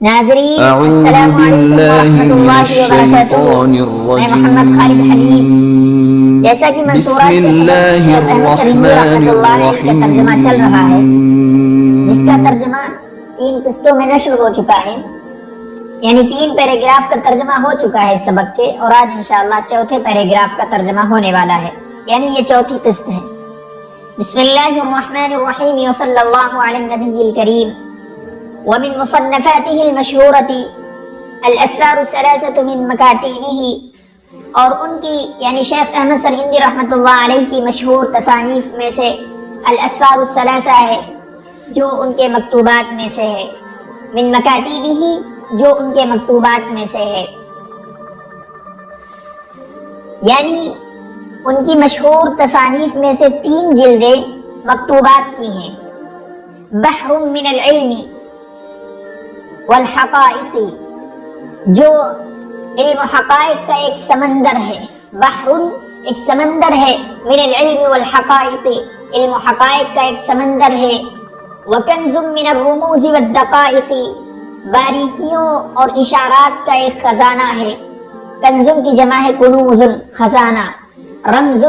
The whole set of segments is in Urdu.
ناظرین اعوذ السلام علیکم باللہ ورحمۃ من اللہ الشیطان وبرکاتہ. میں محمد خالد حمید. الرجیم جیسا کہ بسم منصورات کے اللہ شیخ احمد سریندی الرحمن رحمۃ اللہ علیہ کا ترجمہ چل رہا ہے، جس کا الرحیم. ترجمہ 3 قسطوں میں نشر ہو چکا ہے، یعنی 3 پیراگراف کا ترجمہ ہو چکا ہے اس سبق کے، اور آج انشاءاللہ چوتھے پیراگراف کا ترجمہ ہونے والا ہے، یعنی یہ چوتھی قسط ہے. بسم اللہ الرحمن الرحیم وصلی اللہ علی النبی الکریم. ومن مصنفاته المشهورة الاسفار الثلاثة من مکاتیبہ، اور ان کی یعنی شیخ احمد سریندی رحمۃ اللہ علیہ کی مشہور تصانیف میں سے الاسفار الثلاثہ ہے، جو ان کے مکتوبات میں سے ہے. من مکاتیبہ، جو ان کے مکتوبات میں سے ہے، یعنی ان کی مشہور تصانیف میں سے 3 جلدیں مکتوبات کی ہیں. بحر من العلم والحقائق، جو علم و حقائق کا ایک سمندر ہے. بحر ایک سمندر ہے، من العلم والحقائق علم و حقائق کا ایک سمندر ہے. وکنز من الرموز والدقائق، باریکیوں اور اشارات کا ایک خزانہ ہے. کنزن کی جمع ہے کنوز، خزانہ. رمز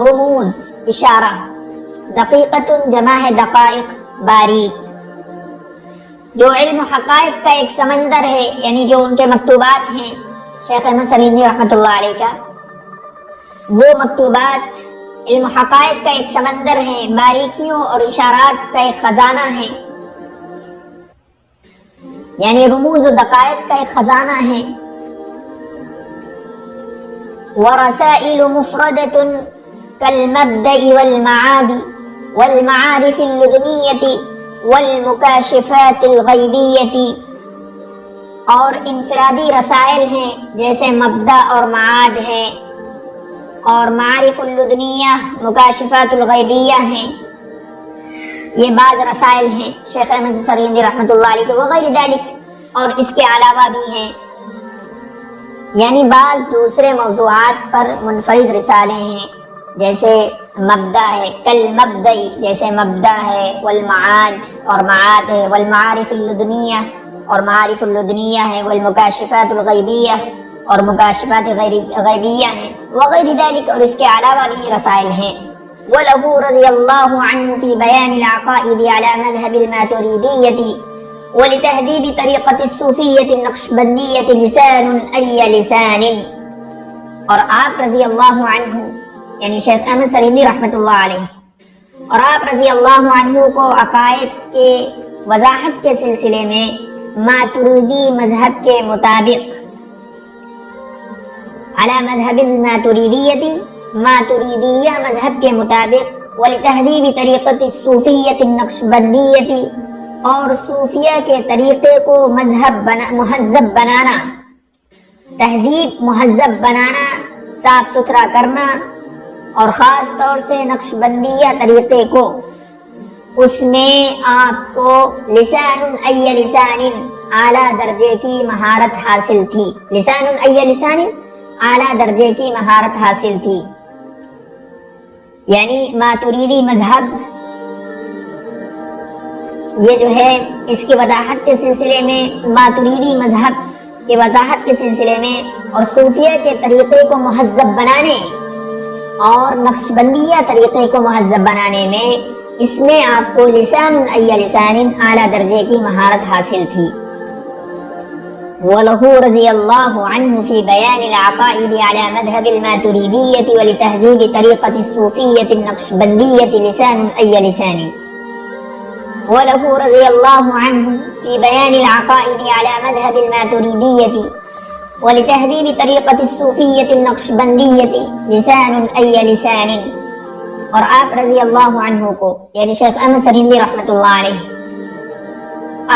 رموز اشارہ. دقیقت جمع ہے دقائق، باریک. جو علم و حقائق کا ایک سمندر ہے، یعنی جو ان کے مکتوبات ہیں شیخ احمد سریندی رحمۃ اللہ علیہ کا، وہ مکتوبات علم و حقائق کا ایک سمندر ہے، باریکیوں اور اشارات کا ایک خزانہ ہے، یعنی رموز و دقائق کا ایک خزانہ ہے. ورسائل مفردة كالمبدأ والمعاد والمعارف اللدنية والمکاشفات الغیبیتی، اور انفرادی رسائل ہیں جیسے مبدأ اور معاد ہیں، اور معارف اللدنیہ مکاشفات الغیبیہ ہیں. یہ بعض رسائل ہیں شیخ احمد سریندی رحمۃ اللہ علیہ کے، وغیر ذالک، اور اس کے علاوہ بھی ہیں، یعنی بعض دوسرے موضوعات پر منفرد رسالے ہیں، جیسے مبدأ ہے، کل مبدئی جیسے مبدأ ہے، والمعاد اور معاد ہے، والمعارف اللدنیہ اور معارف اللدنیہ ہے، والمکاشفات الغیبیہ اور مکاشفات غیبیہ ہیں، وغیر ذالک، اور اس کے علاوہ بھی رسائل ہیں. وَلَهُ رضی اللہ عنہ فی بیان العقائد علی مذہب الماتریدیہ ولتہذیب طریقۃ الصوفیہ النقشبندیہ لسان ای لسان. اور آپ رضی اللہ عنہ یعنی شیخ احمد سریندی رحمۃ اللہ علیہ، اور آپ رضی اللہ عنہ کو عقائد کے وضاحت کے سلسلے میں ماتریدی مذہب کے مطابق، علی مذہب الماتریدیہ ماتریدیہ مذہب کے مطابق، ولتہذیب طریقۃ الصوفیہ النقشبندیہ، اور صوفیہ کے طریقے کو مہذب بنانا، تہذیب مہذب بنانا، صاف ستھرا کرنا، اور خاص طور سے نقش بندیہ طریقے کو، اس میں آپ کو لسان ای لسان اعلیٰ درجے کی مہارت حاصل تھی. لسان ای لسان اعلیٰ درجے کی مہارت حاصل تھی، یعنی ماتریدی مذہب یہ جو ہے اس کی وضاحت کے سلسلے میں، ماتریدی مذہب کی وضاحت کے سلسلے میں اور صوفیہ کے طریقے کو مہذب بنانے اور نقشبندیہ طریقے کو مہذب بنانے میں، اس میں آپ کو لسان ای لسان اعلیٰ درجے کی مہارت حاصل تھی. وَلَهُ رضی اللہ عنہ فی بیان العقائد علی مذہب الماتریدیہ ولتہذیب طریقۃ الصوفیہ النقشبندیہ لسان ای لسان. وَلَهُ رضی اللہ عنہ فی بیان العقائد علی مذہب الماتریدیہ ولتہذیب طریقۃ الصوفیہ النقشبندیہ لسان ای لسان. اور آپ رضی اللہ عنہ کو یعنی شیخ احمد سریندی رحمۃ اللہ علیہ،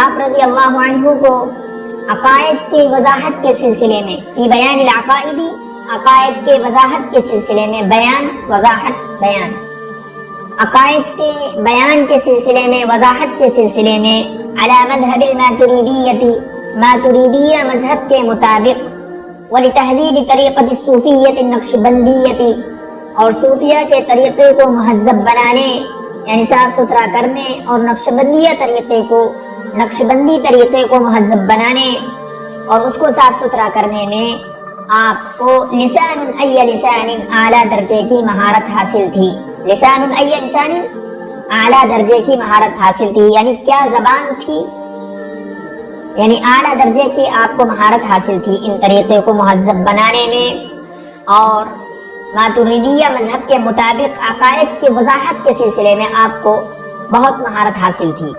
آپ رضی اللہ عنہ کو عقائد کی وضاحت کے سلسلے میں، فی بیان العقائد عقائد کے وضاحت کے سلسلے میں، بیان وضاحت بیان، عقائد کے بیان کے سلسلے میں، وضاحت کے سلسلے میں، علی مذہب الماتریدیہ ماتریدیہ مذہب کے مطابق، ولتہذیب طریقۃ الصوفیہ النقشبندیہ، اور صوفیہ کے طریقے کو مہذب بنانے یعنی صاف ستھرا کرنے، اور نقشبندیہ طریقے کو نقش بندی طریقے کو مہذب بنانے اور اس کو صاف ستھرا کرنے میں آپ کو لسان لسان اعلیٰ درجے کی مہارت حاصل تھی. لسان لسان اعلیٰ درجے کی مہارت حاصل تھی، یعنی کیا زبان تھی، یعنی اعلیٰ درجے کی آپ کو مہارت حاصل تھی ان طریقے کو مہذب بنانے میں، اور ماتریدیہ مذہب کے مطابق عقائد کی وضاحت کے سلسلے میں آپ کو بہت مہارت حاصل تھی.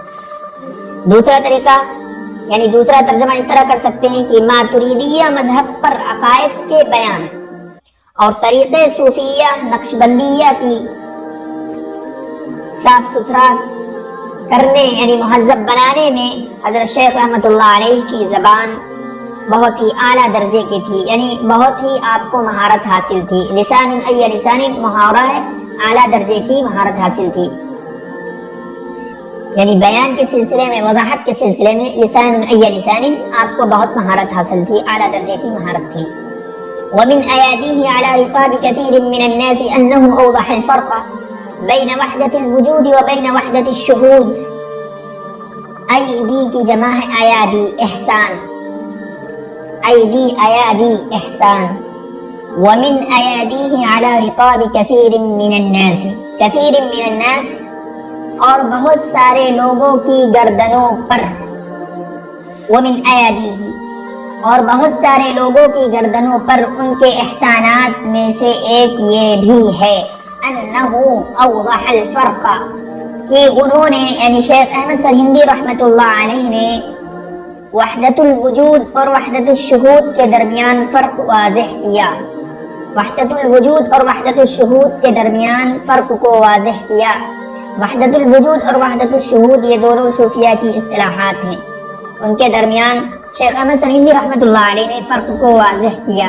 دوسرا طریقہ یعنی دوسرا ترجمہ اس طرح کر سکتے ہیں کہ ماتریدیہ مذہب پر عقائد کے بیان اور طریقے صوفیہ نقش بندیہ کی صاف ستھرا کرنے یعنی مہذب بنانے میں حضرت شیخ رحمۃ اللہ علیہ کی زبان بہت ہی اعلیٰ درجے کی تھی، یعنی بہت ہی آپ کو مہارت حاصل تھی. لسان لسان محاورہ ہے، اعلیٰ درجے کی مہارت حاصل تھی، یعنی بیان کے سلسلے میں وضاحت کے سلسلے میں لسان لسان آپ کو بہت مہارت حاصل تھی، اعلیٰ درجے کی مہارت تھی. ومن أياديه على رقاب كثير من الناس أنه أوضح الفرق بين وحدة الوجود وبين وحدة الشهود. أيدي کی جمع ہے ایادی، احسان، ایدی ایادی احسان. ومن أياديه على رقاب كثير من الناس، كثير من الناس اور بہت سارے لوگوں کی گردنوں پر. ومن أياديه اور بہت سارے لوگوں کی گردنوں پر ان کے احسانات میں سے ایک یہ بھی ہے انہو اوضح الفرق کہ انہوں نے یعنی شیخ احمد سرہندی رحمۃ اللہ علیہ نے وحدت الوجود اور وحدت الشہود کے درمیان فرق واضح کیا. وحدت الوجود اور وحدت الشہود کے درمیان فرق کو واضح کیا. وحدت الوجود اور وحدت الشہود یہ دونوں صوفیہ کی اصطلاحات ہیں، ان کے درمیان شیخ احمد سرہندی رحمۃ اللہ علیہ نے فرق کو واضح کیا.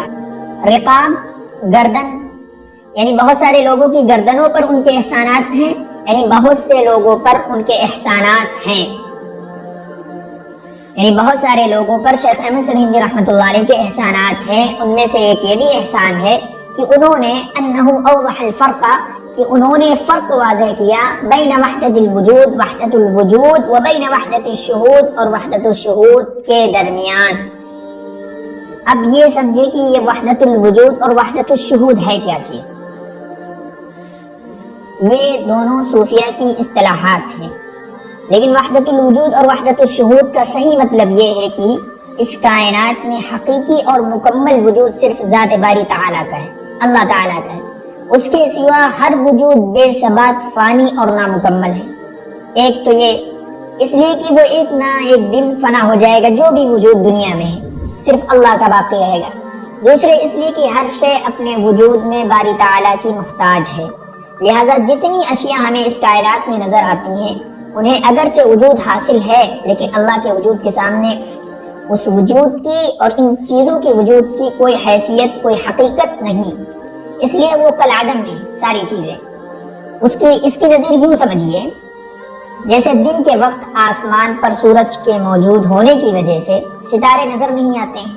رقاب گردن، یعنی بہت سارے لوگوں کی گردنوں پر ان کے احسانات ہیں، یعنی بہت سے لوگوں پر ان کے احسانات ہیں، یعنی بہت سارے لوگوں پر شیخ احمد سرہندی رحمۃ اللہ علیہ کے احسانات ہیں. ان میں سے ایک یہ بھی احسان ہے کہ انہوں نے انہو اوضح الفرق کہ انہوں نے فرق واضح کیا بین وحدت الوجود وحدت الوجود و بین وحدت الشہود اور وحدت الشہود کے درمیان. اب یہ سمجھے کہ یہ وحدت الوجود اور وحدت الشہود ہے کیا چیز. یہ دونوں صوفیہ کی اصطلاحات ہیں، لیکن وحدت الوجود اور وحدت الشہود کا صحیح مطلب یہ ہے کہ اس کائنات میں حقیقی اور مکمل وجود صرف ذات باری تعالیٰ کا ہے، اللہ تعالیٰ کا ہے. اس کے سوا ہر وجود بے ثبات، فانی اور نامکمل ہے. ایک تو یہ اس لیے کہ وہ ایک نہ ایک دن فنا ہو جائے گا، جو بھی وجود دنیا میں ہے صرف اللہ کا باقی رہے گا. دوسرے اس لیے کہ ہر شے اپنے وجود میں باری تعالیٰ کی محتاج ہے، لہذا جتنی اشیاء ہمیں اس کائنات میں نظر آتی ہیں انہیں اگرچہ وجود حاصل ہے لیکن اللہ کے وجود کے سامنے اس وجود کی اور ان چیزوں کے وجود کی کوئی حیثیت، کوئی حقیقت نہیں. اس لیے وہ کل عدم ہے ساری چیزیں. اس کی نظیر یوں سمجھیے جیسے دن کے وقت آسمان پر سورج کے موجود ہونے کی وجہ سے ستارے نظر نہیں آتے ہیں.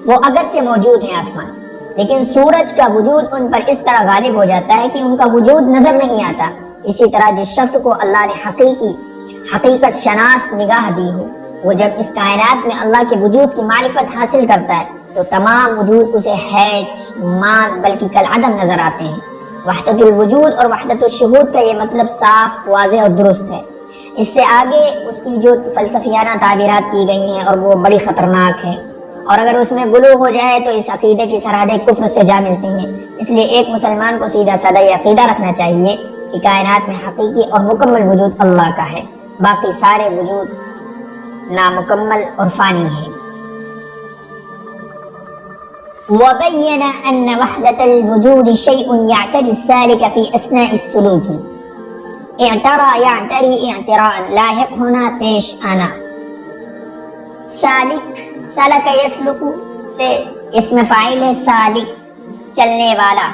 وہ اگرچہ موجود ہیں آسمان، لیکن سورج کا وجود ان پر اس طرح غالب ہو جاتا ہے کہ ان کا وجود نظر نہیں آتا. اسی طرح جس شخص کو اللہ نے حقیقت شناس نگاہ دی ہو، وہ جب اس کائنات میں اللہ کے وجود کی معرفت حاصل کرتا ہے تو تمام وجود اسے ہیچ مان بلکہ کل عدم نظر آتے ہیں. وحدت الوجود اور وحدت الشہود کا یہ مطلب صاف، واضح اور درست ہے. اس سے آگے اس کی جو فلسفیانہ تعبیرات کی گئی ہیں اور وہ بڑی خطرناک ہے، اور اگر اس میں غلو ہو جائے تو اس عقیدے کی سرحدیں کفر سے جا ملتی ہیں. اس لیے ایک مسلمان کو سیدھا سادہ یہ عقیدہ رکھنا چاہیے کہ کائنات میں حقیقی اور مکمل وجود اللہ کا ہے، باقی سارے وجود نامکمل اور فانی ہیں. وبين أن وحدة الوجود شيء يعتري السالك في أثناء السلوك. اعترى يعتري اعتراء لاحق هنا پیش آنا. سالک، سلک یسلک سے اسم فاعل ہے، سالک چلنے والا،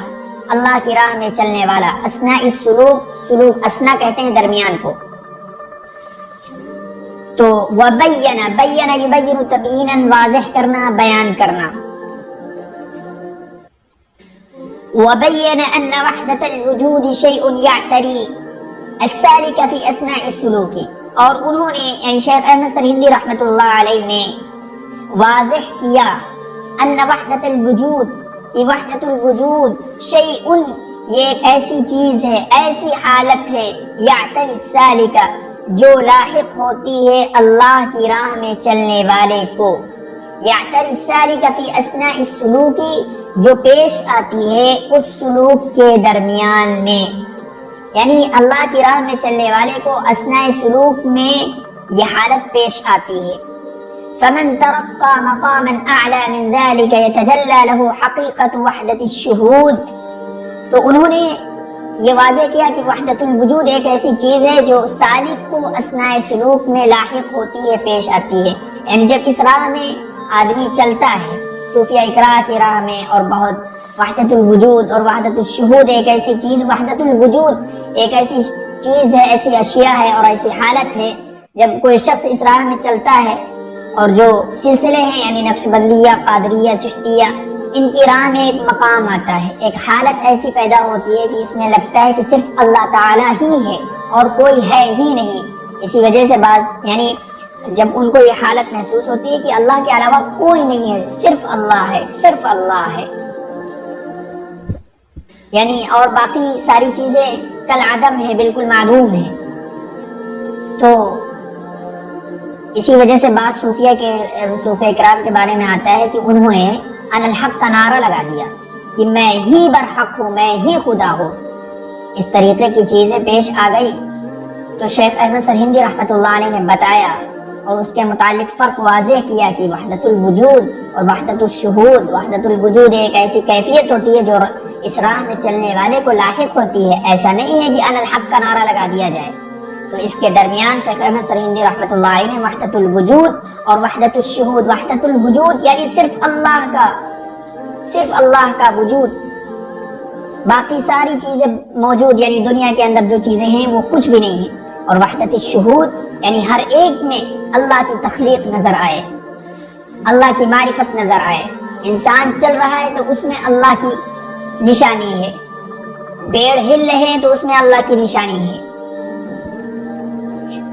اللہ کی راہ میں چلنے والا. اثناء السلوک، سلوک اثنا کہتے ہیں درمیان کو. تو وبین، بین یبین تبیینا واضح کرنا، بیان کرنا. وبين أن وحدة الوجود شيء يعتري السالك في أثناء السلوك. اور انہوں نے یعنی شیخ احمد سرہندی رحمۃ اللہ علیہ نے واضح کیا ان وحدت الوجود کہ وحدت الوجود شیء یہ ایک ایسی چیز ہے، ایسی حالت ہے یعتری السالک جو لاحق ہوتی ہے اللہ کی راہ میں چلنے والے کو، یعتری السالک فی اثناء السلوک جو پیش آتی ہے اس سلوک کے درمیان میں، یعنی اللہ کی راہ میں چلنے والے کو اثناء سلوک میں یہ حالت پیش آتی ہے۔ فمن ترقى مقاما اعلى من ذلك يتجلى له حقیقت وحدت الشہود، تو انہوں نے یہ واضح کیا کہ وحدت الوجود ایک ایسی چیز ہے جو سالک کو اثناء سلوک میں لاحق ہوتی ہے، پیش آتی ہے، یعنی جب اس راہ میں آدمی چلتا ہے صوفیہ اقراء کی راہ میں، اور بہت وحدت الوجود اور وحدت الشہود ایک ایسی چیز، وحدت الوجود ایک ایسی چیز ہے، ایسی اشیاء ہے اور ایسی حالت ہے، جب کوئی شخص اس راہ میں چلتا ہے اور جو سلسلے ہیں یعنی نقشبندیہ، قادریہ، چشتیہ، ان کی راہ میں ایک مقام آتا ہے، ایک حالت ایسی پیدا ہوتی ہے کہ اس میں لگتا ہے کہ صرف اللہ تعالیٰ ہی ہے اور کوئی ہے ہی نہیں۔ اسی وجہ سے بعض یعنی جب ان کو یہ حالت محسوس ہوتی ہے کہ اللہ کے علاوہ کوئی نہیں ہے، صرف اللہ ہے، صرف اللہ ہے، یعنی اور باقی ساری چیزیں کالعدم ہے، بالکل معدوم ہے، تو اسی وجہ سے بعض صوفیہ کرام کے بارے میں آتا ہے کہ انہوں نے ان الحق کا نعرہ لگا دیا کہ میں ہی برحق ہوں، میں ہی خدا ہوں، اس طریقے کی چیزیں پیش آ گئی تو شیخ احمد سرہندی رحمۃ اللہ علیہ نے بتایا اور اس کے متعلق فرق واضح کیا کہ وحدت الوجود اور وحدت الشہود، وحدت الوجود ایک ایسی کیفیت ہوتی ہے جو اس راہ میں چلنے والے کو لاحق ہوتی ہے، ایسا نہیں ہے کہ ان الحق کا نعرہ لگا دیا جائے۔ تو اس کے درمیان شیخ احمد سرہندی رحمۃ اللہ علیہ نے وحدت الوجود اور وحدت الشہود، وحدت الوجود یعنی صرف اللہ کا وجود، باقی ساری چیزیں موجود یعنی دنیا کے اندر جو چیزیں ہیں وہ کچھ بھی نہیں ہیں، اور وحدت الشہود یعنی ہر ایک میں اللہ کی تخلیق نظر آئے، اللہ کی معرفت نظر آئے، انسان چل رہا ہے تو اس میں اللہ کی نشانی ہے، پیڑ ہل رہے ہیں تو اس میں اللہ کی نشانی ہے۔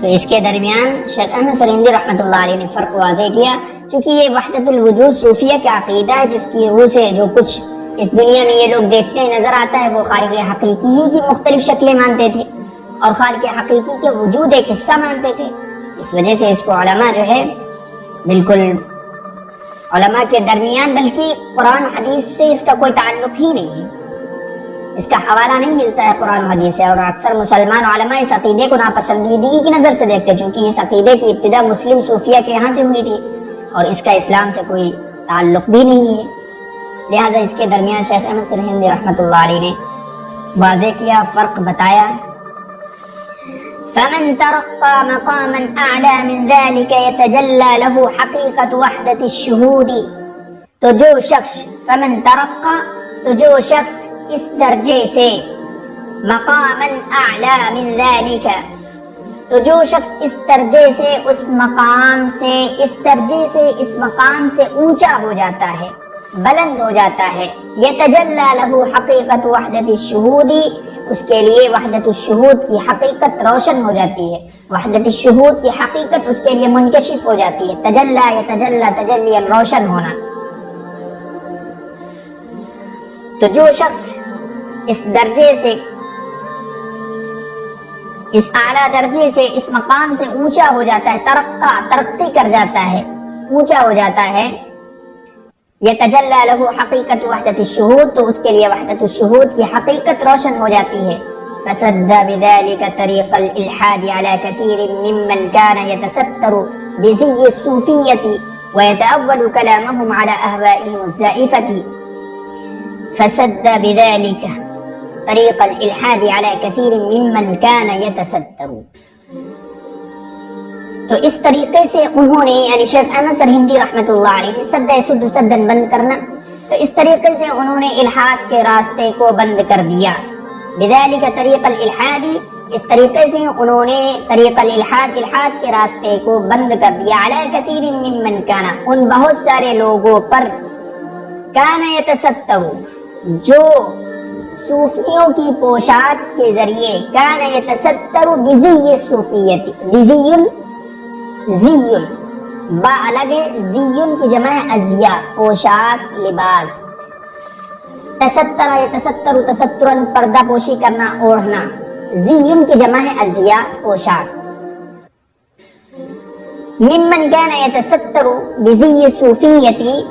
تو اس کے درمیان شیخ احمد سرہندی رحمۃ اللہ علیہ نے فرق واضح کیا، چونکہ یہ وحدت الوجود صوفیہ کا عقیدہ ہے جس کی روح سے جو کچھ اس دنیا میں یہ لوگ دیکھتے ہیں نظر آتا ہے وہ خالق حقیقی ہی کی مختلف شکلیں مانتے تھے اور خالق حقیقی کے وجود ایک حصہ مانتے تھے، اس وجہ سے اس کو علماء جو ہے بالکل علماء کے درمیان بلکہ قرآن حدیث سے اس کا کوئی تعلق ہی نہیں ہے، اس کا حوالہ نہیں ملتا ہے قرآن حدیث سے، اور اکثر مسلمان علماء اس عقیدے کو ناپسندیدگی کی نظر سے دیکھتے چونکہ اس عقیدے کی ابتدا مسلم صوفیہ کے یہاں سے ہوئی تھی اور اس کا اسلام سے کوئی تعلق بھی نہیں ہے، لہذا اس کے درمیان شیخ احمد سرہندی رحمۃ اللہ علیہ نے واضح کیا، فرق بتایا۔ فمن ترقى مقاما اعلى من ذلك يتجلى له حقيقة وحدة الشهود، تو جو شخص فمن ترقى تو جو شخص اس درجے سے مقاما اعلی من ذلك، تو جو شخص اس درجے سے اس مقام سے اس درجے سے اس مقام سے اونچا ہو جاتا ہے، بلند ہو جاتا ہے، یتجلی لہ حقیقت وحدت الشہود، اس کے لیے وحدت الشہود کی حقیقت روشن ہو جاتی ہے، وحدت الشہود کی حقیقت اس کے لیے منکشف ہو جاتی ہے، تجلی یتجلی تجلی روشن ہونا۔ تو جو شخص اس درجے سے اس اعلیٰ درجے سے اس مقام سے اونچا ہو جاتا ہے، ترقی کر جاتا ہے، اونچا ہو جاتا ہے، یتجلی لہ حقیقت وحدت الشہود، تو اس کے لیے وحدت الشہود کی حقیقت روشن ہو جاتی ہے۔ فسد بذلك طریق الالحاد على كثير ممن كان يتستر بزي الصوفية ويتأول كلامهم على أهوائهم الزائفة، فسد بذلك طریق الالحاد على كثير ممن كان يتستر، تو اس طریقے سے انہوں نے یعنی شیخ احمد سرہندی رحمۃ اللہ علیہ سد سدن بند کرنا، تو اس طریقے سے انہوں نے الحاد کے راستے کو بند کر دیا، بذالک طریق الالحاد، اس طریقے سے انہوں نے طریق الالحاد الحاد کے راستے کو بند کر دیا، علی کثیر ممن کان، ان بہت سارے لوگوں پر، کان یتستر، جو صوفیوں کی پوشاک کے ذریعے کان یتستر بزی صوفیت، زی با الگ ہے، زی کی جمع ہے ازیا، پوشاک، لباس. تستر یتستر تسترن پردہ پوشی کرنا، اوڑھنا. زی کی جمع ہے ازیا، پوشاک. ممن کان یتستر بزی صوفیتی،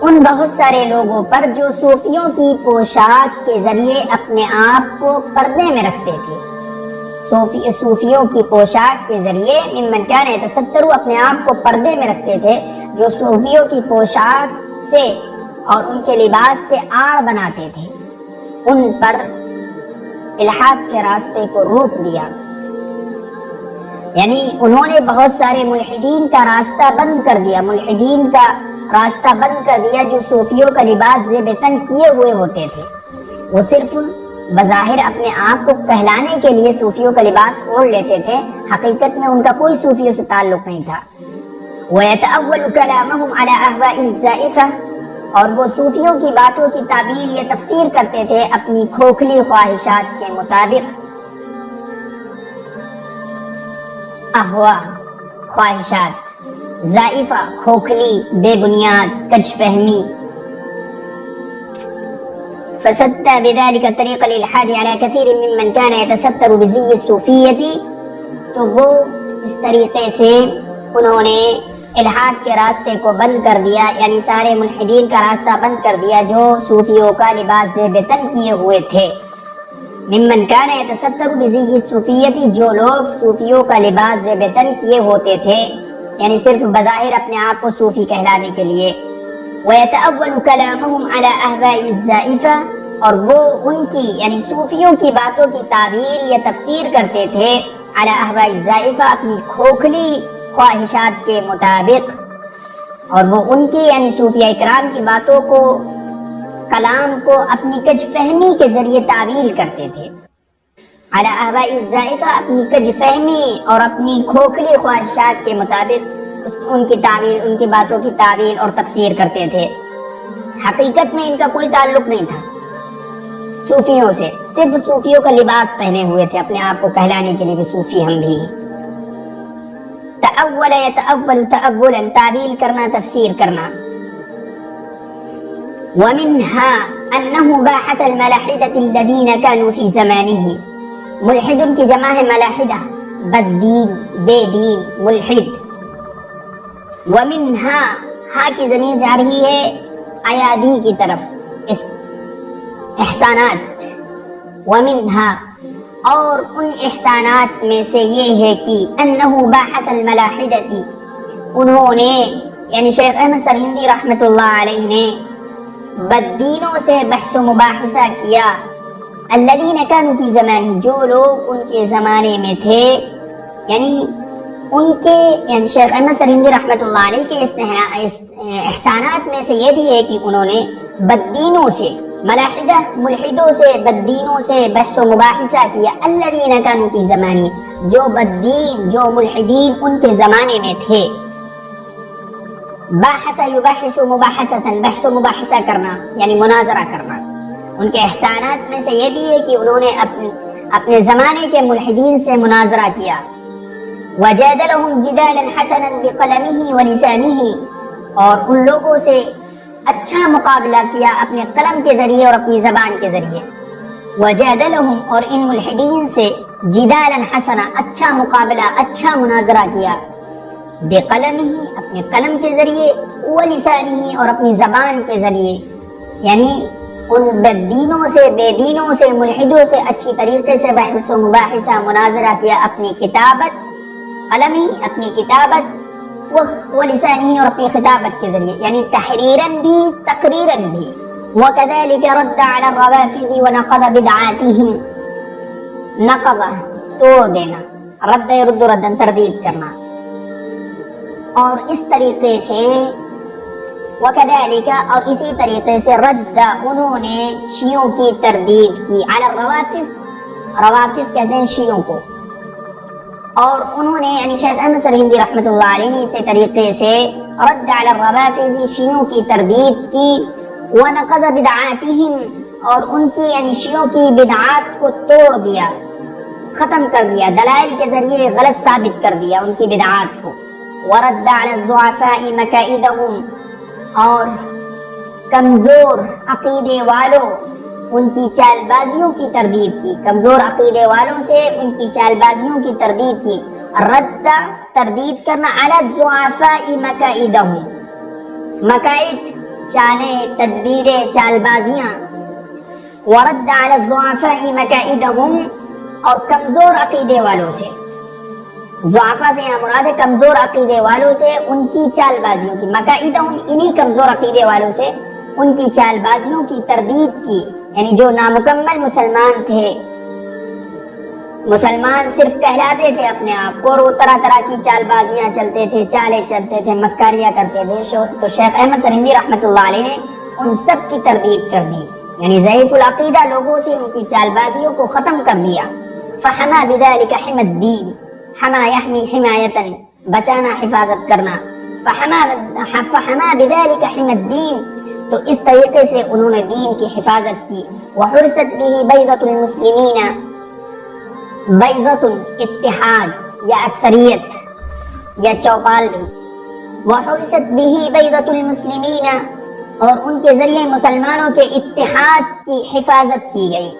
ان بہت سارے لوگوں پر جو صوفیوں کی پوشاک کے ذریعے اپنے آپ کو پردے میں رکھتے تھے. صوفیوں کی پوشاک کے ذریعے ممن کان یتستر، اپنے آپ کو پردے میں رکھتے تھے، جو صوفیوں کی پوشاک سے اور ان کے لباس سے آڑ بناتے تھے، ان پر الحاد کے راستے کو روک دیا. یعنی انہوں نے بہت سارے ملحدین کا راستہ بند کر دیا، ملحدین کا راستہ بند کر دیا جو صوفیوں کا لباس زیب تن کیے ہوئے ہوتے تھے. وہ صرف بظاہر اپنے آپ کو کہلانے کے لیے صوفیوں کا لباس اوڑھ لیتے تھے، حقیقت میں ان کا کوئی صوفیوں سے تعلق نہیں تھا. وَيَتَأَوَّلُ كَلَامَهُمْ عَلَى أَهْوَاءِ الزَّائِفَةِ، اور وہ صوفیوں کی باتوں کی تعبیر یا تفسیر کرتے تھے اپنی کھوکھلی خواہشات کے مطابق. احوا خواہشات، زائفہ کھوکھلی، بے بنیاد، کج فہمی. فسد بذلك طریق الالحاد على كثير ممن كان يتستر بزي الصوفیتی، تو وہ اس طریقے سے انہوں نے الحاد کے راستے کو بند کر دیا، یعنی سارے ملحدین کا راستہ بند کر دیا جو صوفیوں کا لباس زیب تن کیے ہوئے تھے. ممن کان یتستر بزی الصوفیتی، جو لوگ صوفیوں کا لباس زیب تن کیے ہوتے تھے، یعنی صرف بظاہر اپنے آپ کو صوفی کہلانے کے لیے. وَيَتَأَوَّلُ كَلَامَهُمْ عَلَى أَهْوَاءِ الزَّائِفَةِ، اور وہ ان کی یعنی صوفیوں کی باتوں کی تعبیر یا تفسیر کرتے تھے عَلَى أَهْوَاءِ الزَّائِفَةِ، اپنی کھوکھلی خواہشات کے مطابق. اور وہ ان کی یعنی صوفیہ اکرام کی باتوں کو، کلام کو اپنی کج فہمی کے ذریعے تعبیر کرتے تھے. علی احواء الزائفہ، اپنی کج فہمی اور اپنی کھوکھلی خواہشات کے مطابق ان کی تعبیر، ان کی باتوں کی تعبیر اور تفسیر کرتے تھے. حقیقت میں ان کا کوئی تعلق نہیں تھا صوفیوں سے، صرف صوفیوں کا لباس پہنے ہوئے تھے اپنے آپ کو کہلانے کے لیے کہ صوفی ہم بھی ہیں. تأول یتأول تأولا، تعبیر کرنا، تفسیر کرنا. ومنها أنه باحث الملاحدة الذين كانوا في زمانه، ملحد کی جمع ہے ملاحدہ، بد دین، بے دین، ملحد. ومنها، ہا کی ضمیر جا رہی ہے ایادی کی طرف، احسانات. ومنها، اور ان احسانات میں سے یہ ہے کہ انه باحث الملاحدة، انہوں نے یعنی شیخ احمد سرہندی رحمۃ اللہ علیہ نے بددینوں سے بحث و مباحثہ کیا. الذین کانوا فی زمانہ، جو لوگ ان کے زمانے میں تھے، یعنی ان کے یعنی شیخ احمد سرہندی رحمۃ اللہ علیہ کے احسانات میں سے یہ بھی ہے کہ انہوں نے بددینوں سے، ملاحدہ ملحدوں سے، بددینوں سے بحث و مباحثہ کیا. الذین کانوا فی زمانہ، جو بددین، جو ملحدین ان کے زمانے میں تھے. باحث یباحث مباحثة، بحث و مباحثہ کرنا یعنی مناظرہ کرنا. ان کے احسانات میں سے یہ بھی ہے کہ انہوں نے اپنے زمانے کے ملحدین سے مناظرہ کیا. وجادلهم جدالا حسنا بقلمه ولسانه، اور ان لوگوں سے اچھا مقابلہ کیا اپنے قلم کے ذریعے اور اپنی زبان کے ذریعے. وجادلهم، اور ان ملحدین سے جدالا حسنا، اچھا مقابلہ، اچھا مناظرہ کیا. بقلمه، اپنے قلم کے ذریعے، ولسانه، اور اپنی زبان کے ذریعے. یعنی ان بددینوں سے، بے دینوں سے، ملحدوں سے اچھی طریقے سے بحث و مباحثہ، مناظرہ کیا اپنی کتابت، قلمی، اپنی کتابت، ولسانی، اور اپنی خطابت کے ذریعے، یعنی تحریراً بھی، تقریراً بھی. وَكَذَلِكَ رَدَّ عَلَى الرَّوَافِضِ وَنَقَضَ بِدْعَاتِهِمْ، نقض توڑ دینا، رد يرد ردن تردید کرنا. اور اس طریقے سے وَكَذَلِكَ، اور اسی طریقے سے رد، انہوں نے شیعوں کی تردید کی. علی الروافض، روافض کہتے ہیں شیعوں کو. اور انہوں نے یعنی شیخ احمد سرہندی رحمۃ اللہ علیہ نے اسی طریقے سے رد علی الروافض، شیعوں کی تردید کی. وَنَقَضَ بِدْعَاتِهِمْ، اور ان کی یعنی شیعوں کی بدعات کو توڑ دیا، ختم کر دیا، دلائل کے ذریعے غلط ثابت کر دیا ان کی بدعات کو۔ ورد علی الضعفاء مکائدہم، اور کمزور عقیدے والوں ان کی چال بازیوں کی تردید کی، کمزور عقیدے والوں سے ان کی چال بازیوں کی تردید کی۔ رد تردید کرنا، علی الضعفاء مکائدہم، مکائد چالیں، تدبیریں، چال بازیاں۔ ورد علی الضعفاء مکائدہم، اور کمزور عقیدے والوں سے، ضعفاء سے یہاں مراد ہے کمزور عقیدے والوں سے ان کی چال بازیوں کی، مکائدہم انہی کمزور عقیدے والوں سے ان کی چال بازیوں کی تردید کی، یعنی جو نامکمل مسلمان تھے، مسلمان صرف کہلاتے تھے اپنے آپ کو، اور وہ طرح طرح کی چال بازیاں چلتے تھے، چالیں چلتے تھے، مکاریاں کرتے تھے، تو شیخ احمد سرہندی رحمۃ اللہ علیہ نے ان سب کی تردید کر دی، یعنی ضعیف العقیدہ لوگوں سے ان کی چال بازیوں کو ختم کر دیا۔ فحما بذلك حمى الدین، حما یحمی حمایتا، بچانا، حفاظت کرنا، فحما بذلك حمى الدین، تو اس طریقے سے انہوں نے دین کی حفاظت کی۔ وحرست به بیضۃ المسلمین، بیضۃ اتحاد یا اکثریت یا چوپال بھی، وحرست به بیضۃ المسلمین، اور ان کے ذریعے مسلمانوں کے اتحاد کی حفاظت کی گئی۔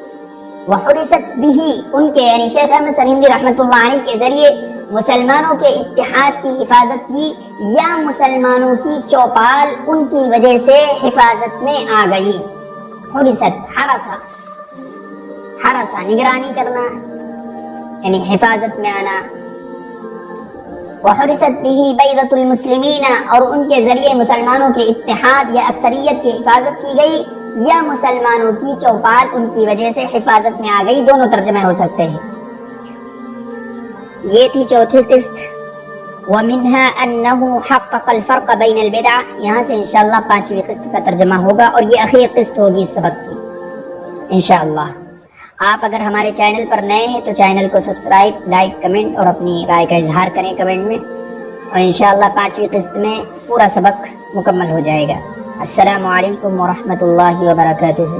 وحرست به، ان کے یعنی شیخ احمد سرہندی رحمۃ اللہ علیہ کے ذریعے مسلمانوں کے اتحاد کی حفاظت کی، یا مسلمانوں کی چوپال ان کی وجہ سے حفاظت میں آ گئی۔ حرست، حرسہ نگرانی کرنا، یعنی حفاظت میں آنا۔ وحرست به بیضۃ المسلمین، اور ان کے ذریعے مسلمانوں کے اتحاد یا اکثریت کی حفاظت کی گئی، یا مسلمانوں کی چوپال ان کی وجہ سے حفاظت میں آ گئی، دونوں ترجمے ہو سکتے ہیں۔ یہ تھی چوتھی قسط۔ وَمِنْهَا أَنَّهُ حَقَّقَ الْفَرْقَ بَيْنَ الْبِدْعِ، یہاں سے انشاءاللہ پانچویں قسط کا ترجمہ ہوگا، اور یہ اخیر قسط ہوگی اس سبق کی انشاءاللہ۔ آپ اگر ہمارے چینل پر نئے ہیں تو چینل کو سبسکرائب، لائک، کمنٹ اور اپنی رائے کا اظہار کریں کمنٹ میں، اور انشاءاللہ پانچویں قسط میں پورا سبق مکمل ہو جائے گا۔ السلام علیکم ورحمۃ اللہ وبرکاتہ۔